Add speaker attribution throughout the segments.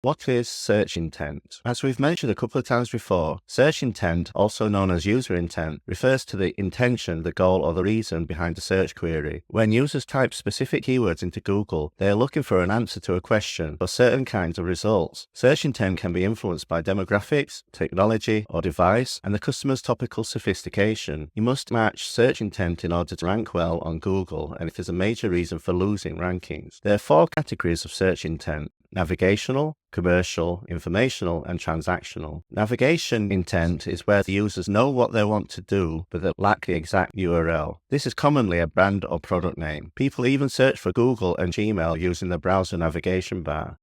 Speaker 1: What is search intent? As we've mentioned a couple of times before, search intent, also known as user intent, refers to the intention, the goal, or the reason behind a search query. When users type specific keywords into Google, they are looking for an answer to a question or certain kinds of results. Search intent can be influenced by demographics, technology, or device, and the customer's topical sophistication. You must match search intent in order to rank well on Google, and it is a major reason for losing rankings. There are 4 categories of search intent: navigational, commercial, informational, and transactional. Navigation intent is where the users know what they want to do, but they lack the exact URL. This is commonly a brand or product name. People even search for Google and Gmail using the browser navigation bar.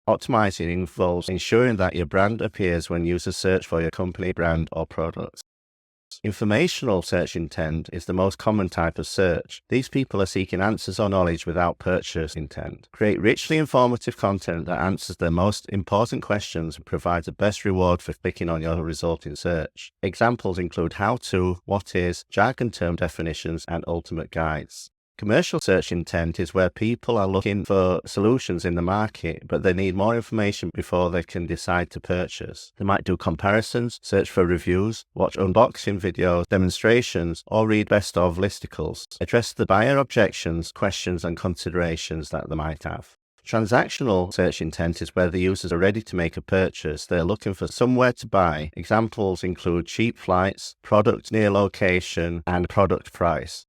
Speaker 1: Optimizing involves ensuring that your brand appears when users search for your company, brand, or products. Informational search intent is the most common type of search. These people are seeking answers or knowledge without purchase intent. Create richly informative content that answers their most important questions and provides the best reward for clicking on your resulting search. Examples include how-to, what is, jargon term definitions, and ultimate guides. Commercial search intent is where people are looking for solutions in the market, but they need more information before they can decide to purchase. They might do comparisons, search for reviews, watch unboxing videos, demonstrations, or read best of listicles. Address the buyer objections, questions, and considerations that they might have. Transactional search intent is where the users are ready to make a purchase. They're looking for somewhere to buy. Examples include cheap flights, product near location, and product price.